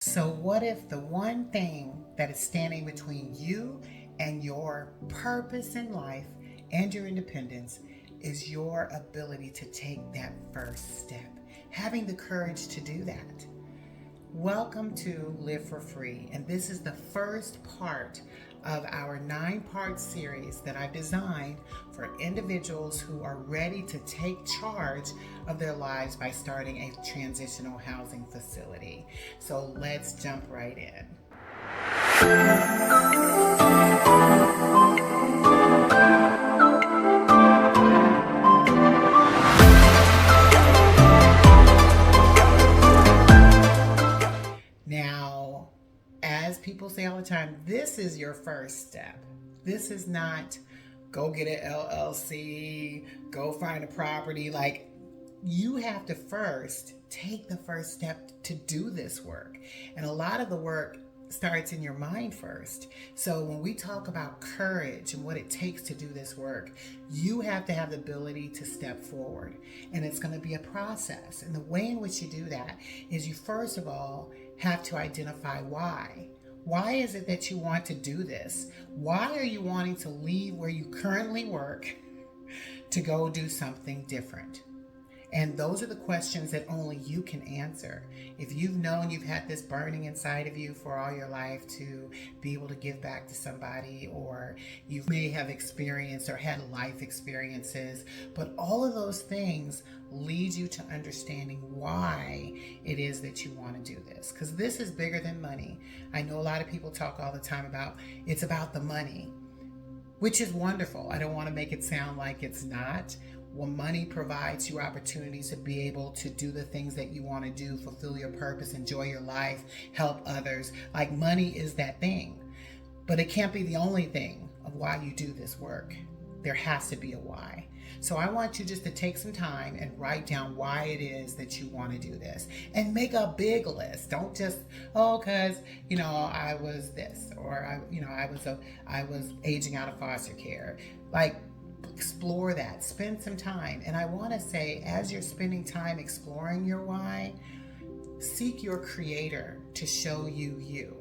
So, what if the one thing that is standing between you and your purpose in life and your independence is your ability to take that first step? Having the courage to do that. Welcome to Live for Free, and this is the first part of our 9-part series that I've designed for individuals who are ready to take charge of their lives by starting a transitional housing facility. So let's jump right in. Now, as people say all the time, this is your first step. This is not go get an LLC, go find a property. Like, you have to first take the first step to do this work. And a lot of the work starts in your mind first. So when we talk about courage and what it takes to do this work, you have to have the ability to step forward. And it's going to be a process. And the way in which you do that is you first of all have to identify why. Why is it that you want to do this? Why are you wanting to leave where you currently work to go do something different? And those are the questions that only you can answer. If you've known you've had this burning inside of you for all your life to be able to give back to somebody, or you may have experienced or had life experiences, but all of those things lead you to understanding why it is that you want to do this. Because this is bigger than money. I know a lot of people talk all the time about it's about the money, which is wonderful. I don't want to make it sound like it's not. When money provides you opportunities to be able to do the things that you want to do, fulfill your purpose, enjoy your life, help others, like money is that thing. But it can't be the only thing of why you do this work. There has to be a why. So I want you just to take some time and write down why it is that you want to do this, and make a big list. Don't just, cause I was this, or I was aging out of foster care. Like, explore that, spend some time. And I want to say, as you're spending time exploring your why, seek your creator to show you you.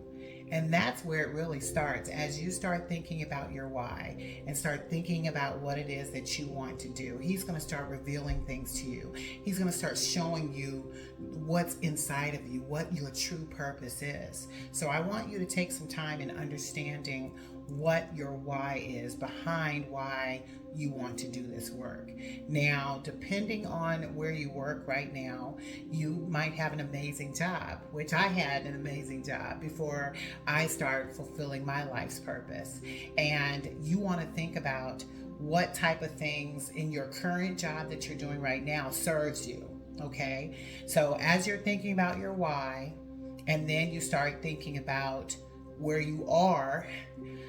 And that's where it really starts. As you start thinking about your why and start thinking about what it is that you want to do, he's going to start revealing things to you. He's going to start showing you what's inside of you, what your true purpose is. So I want you to take some time in understanding what your why is, behind why you want to do this work. Now, depending on where you work right now, you might have an amazing job, which I had an amazing job before I started fulfilling my life's purpose. And you want to think about what type of things in your current job that you're doing right now serves you. Okay? So as you're thinking about your why, and then you start thinking about where you are,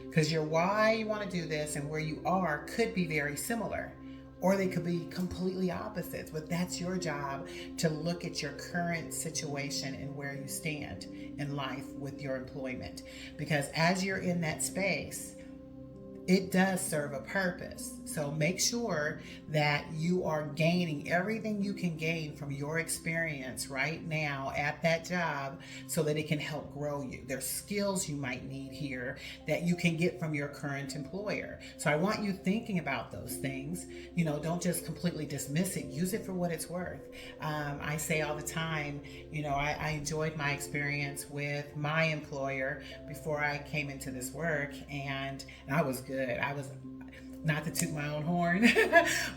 because your why you want to do this and where you are could be very similar, or they could be completely opposites. But that's your job to look at your current situation and where you stand in life with your employment. Because as you're in that space, it does serve a purpose. So make sure that you are gaining everything you can gain from your experience right now at that job, so that it can help grow you. There's skills you might need here that you can get from your current employer. So I want you thinking about those things. Don't just completely dismiss it. Use it for what it's worth. I say all the time, I enjoyed my experience with my employer before I came into this work, and I was good. I was, not to toot my own horn,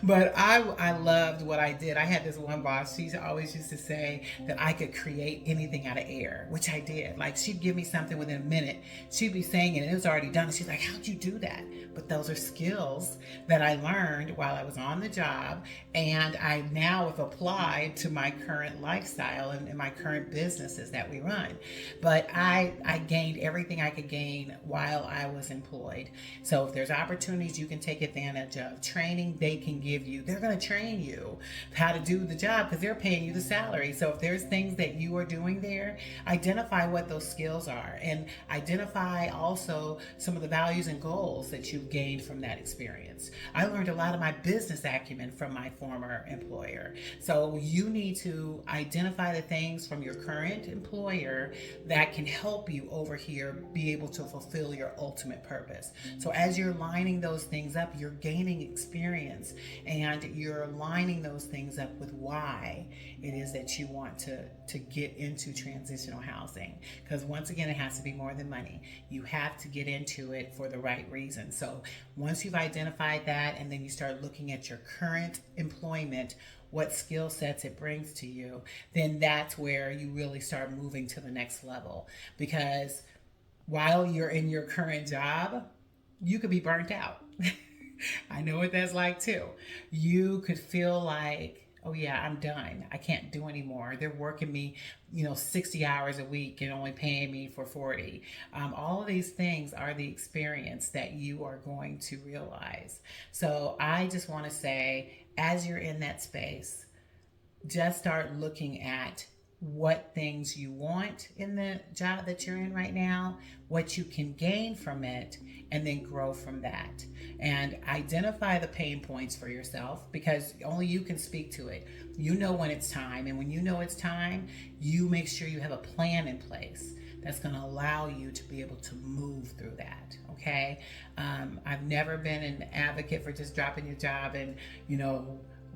but I loved what I did. I had this one boss, she always used to say that I could create anything out of air, which I did. Like, she'd give me something within a minute, she'd be saying it and it was already done. And she's like, how'd you do that? But those are skills that I learned while I was on the job, and I now have applied to my current lifestyle and my current businesses that we run. But I gained everything I could gain while I was employed. So if there's opportunities you can take take advantage of, training they can give you. They're going to train you how to do the job because they're paying you the salary. So if there's things that you are doing there, identify what those skills are and identify also some of the values and goals that you've gained from that experience. I learned a lot of my business acumen from my former employer. So you need to identify the things from your current employer that can help you over here be able to fulfill your ultimate purpose. So as you're lining those things up, you're gaining experience and you're lining those things up with why it is that you want to get into transitional housing. Because once again, it has to be more than money. You have to get into it for the right reason. So once you've identified that and then you start looking at your current employment, what skill sets it brings to you, then that's where you really start moving to the next level. Because while you're in your current job, you could be burnt out. I know what that's like too. You could feel like, oh yeah, I'm done. I can't do anymore. They're working me, 60 hours a week and only paying me for 40. All of these things are the experience that you are going to realize. So I just want to say, as you're in that space, just start looking at what things you want in the job that you're in right now, what you can gain from it, and then grow from that. And identify the pain points for yourself because only you can speak to it. You know when it's time, and when you know it's time, you make sure you have a plan in place that's going to allow you to be able to move through that. Okay. I've never been an advocate for just dropping your job and,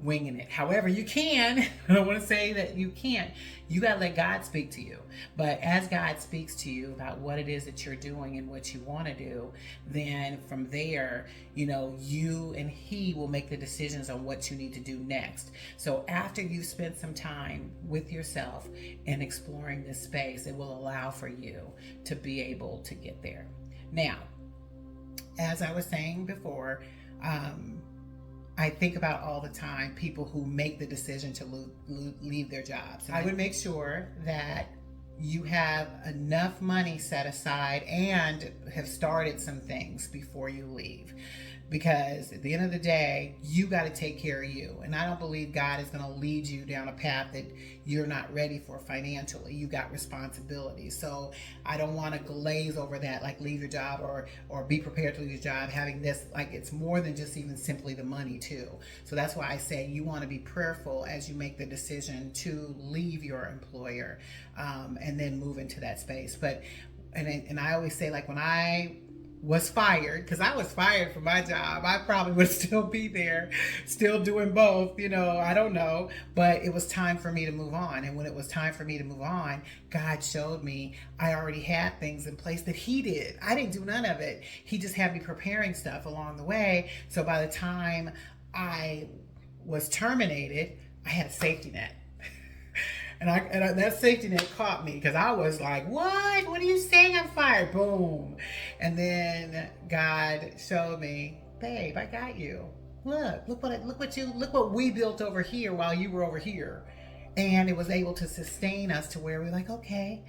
winging it. However, you can. I don't want to say that you can't. You got to let God speak to you. But as God speaks to you about what it is that you're doing and what you want to do, then from there, you and He will make the decisions on what you need to do next. So after you've spent some time with yourself and exploring this space, it will allow for you to be able to get there. Now, as I was saying before, I think about all the time people who make the decision to leave their jobs. I would make sure that you have enough money set aside and have started some things before you leave. Because at the end of the day, you got to take care of you. And I don't believe God is going to lead you down a path that you're not ready for financially. You got responsibilities. So I don't want to glaze over that, like leave your job or be prepared to leave your job, having this, like it's more than just even simply the money too. So that's why I say you want to be prayerful as you make the decision to leave your employer and then move into that space. But, and I always say, like when I was fired, because I was fired from my job, I probably would still be there, still doing both, I don't know, but it was time for me to move on. And when it was time for me to move on, God showed me I already had things in place that He did. I didn't do none of it. He just had me preparing stuff along the way. So by the time I was terminated, I had a safety net. And that safety net caught me because I was like, what? What are you saying? I'm fired. Boom. And then God showed me, babe, I got you. Look what we built over here while you were over here. And it was able to sustain us to where we're like, okay,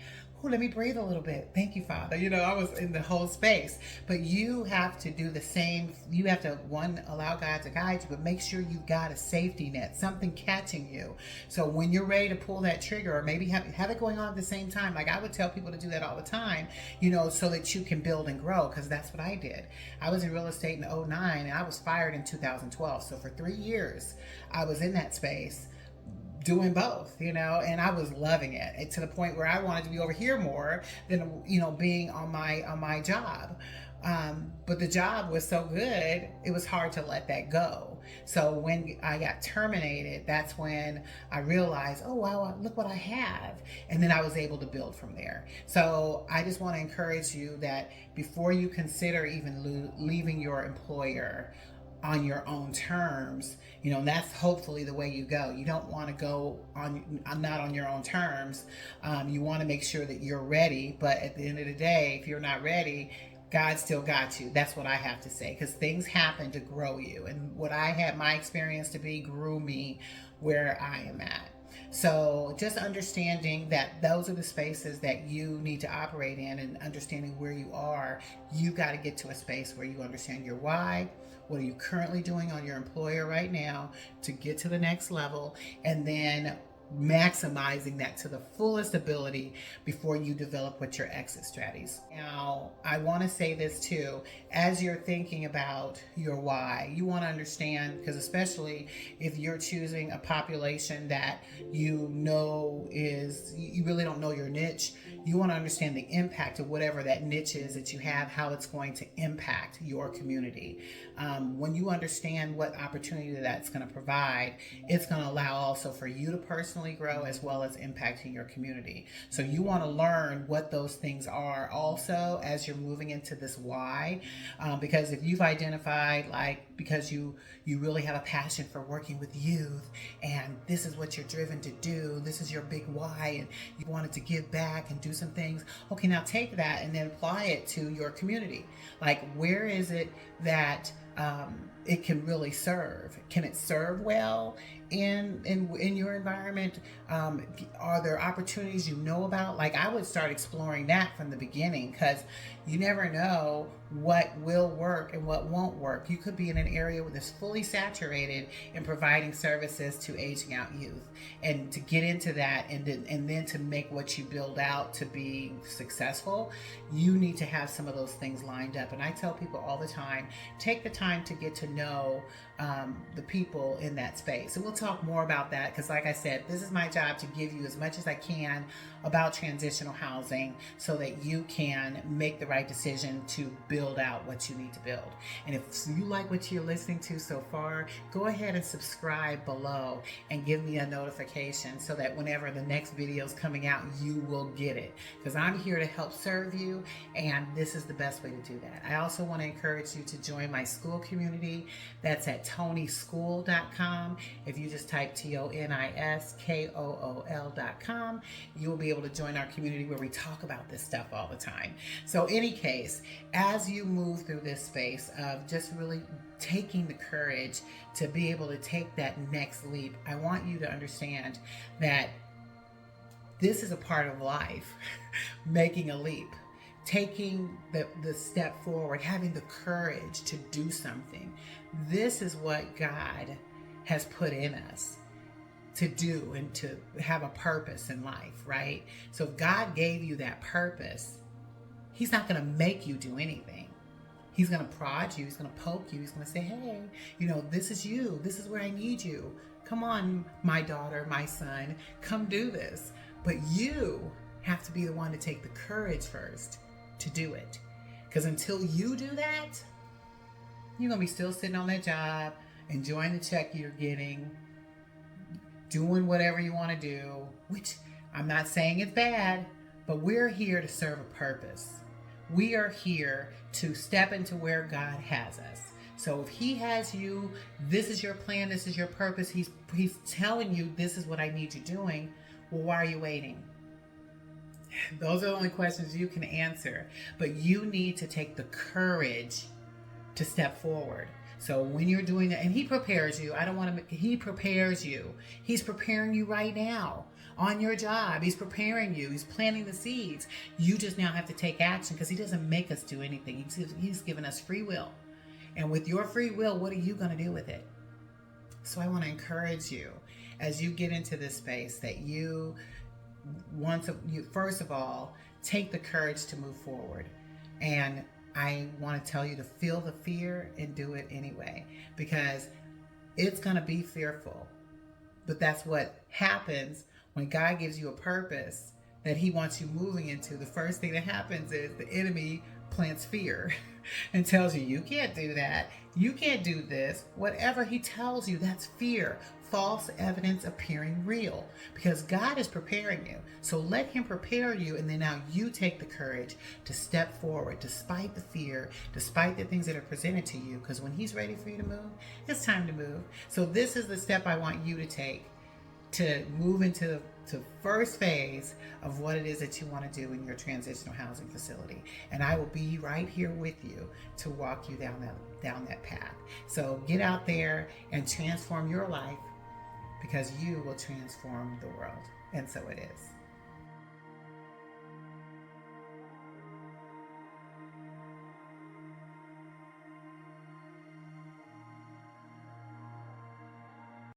let me breathe a little bit. Thank you, Father. I was in the whole space. But you have to do the same. You have to, one, allow God to guide you, but make sure you've got a safety net, something catching you. So when you're ready to pull that trigger, or maybe have it going on at the same time. Like I would tell people to do that all the time, so that you can build and grow, because that's what I did. I was in real estate in 2009, and I was fired in 2012. So for 3 years, I was in that space doing both, and I was loving it to the point where I wanted to be over here more than, being on my job. But the job was so good, it was hard to let that go. So when I got terminated, that's when I realized, oh, wow, look what I have. And then I was able to build from there. So I just want to encourage you that before you consider even leaving your employer on your own terms, that's hopefully the way you go. You don't want to go not on your own terms. You want to make sure that you're ready. But at the end of the day, if you're not ready, God still got you. That's what I have to say, because things happen to grow you. And what I had my experience to be grew me where I am at. So just understanding that those are the spaces that you need to operate in, and understanding where you are, you got to get to a space where you understand your why. What are you currently doing on your employer right now to get to the next level? And then maximizing that to the fullest ability before you develop what your exit strategies. Now, I want to say this too, as you're thinking about your why, you want to understand, because especially if you're choosing a population that you know is, you really don't know your niche, you want to understand the impact of whatever that niche is that you have, how it's going to impact your community. When you understand what opportunity that's going to provide, it's going to allow also for you to personally grow as well as impacting your community. So you want to learn what those things are also as you're moving into this why, because if you've identified, like, because you really have a passion for working with youth, and this is what you're driven to do, this is your big why, and you wanted to give back and do some things. Okay, now take that and then apply it to your community. Like, where is it that it can really serve? Can it serve well in your environment? Are there opportunities you know about? Like, I would start exploring that from the beginning, because you never know what will work and what won't work. You could be in an area where it's fully saturated in providing services to aging out youth, and to get into that and then to make what you build out to be successful, you need to have some of those things lined up. And I tell people all the time, take the time to get to know the people in that space. And we'll talk more about that, because like I said, this is my job to give you as much as I can about transitional housing so that you can make the right decision to build out what you need to build. And if you like what you're listening to so far, go ahead and subscribe below and give me a notification so that whenever the next video is coming out, you will get it, because I'm here to help serve you, and this is the best way to do that. I also want to encourage you to join my school community. That's at tonyschool.com. If you just type TONISKOOL.com, you'll be able to join our community where we talk about this stuff all the time. So any case, as you move through this space of just really taking the courage to be able to take that next leap, I want you to understand that this is a part of life. Making a leap, taking the step forward, having the courage to do something. This is what God has put in us to do and to have a purpose in life, right? So if God gave you that purpose, He's not going to make you do anything. He's going to prod you. He's going to poke you. He's going to say, hey, this is you. This is where I need you. Come on, my daughter, my son, come do this. But you have to be the one to take the courage first to do it. Because until you do that, you're going to be still sitting on that job, enjoying the check you're getting, doing whatever you want to do, which I'm not saying it's bad, but we're here to serve a purpose. We are here to step into where God has us. So if He has you, this is your plan, this is your purpose, He's telling you this is what I need you doing, well, why are you waiting? Those are the only questions you can answer. But you need to take the courage to step forward. So when you're doing that, and He prepares you, He prepares you. He's preparing you right now on your job. He's preparing you. He's planting the seeds. You just now have to take action, because He doesn't make us do anything. He's given us free will. And with your free will, what are you going to do with it? So I want to encourage you as you get into this space that you first of all, take the courage to move forward. And I want to tell you to feel the fear and do it anyway, because it's going to be fearful. But that's what happens when God gives you a purpose that He wants you moving into. The first thing that happens is the enemy plants fear and tells you, you can't do that. You can't do this. Whatever he tells you, that's fear. False evidence appearing real, because God is preparing you. So let Him prepare you, and then now you take the courage to step forward despite the fear, despite the things that are presented to you, because when He's ready for you to move, it's time to move. So this is the step I want you to take to move into the first phase of what it is that you want to do in your transitional housing facility. And I will be right here with you to walk you down that path. So get out there and transform your life because you will transform the world. And so it is.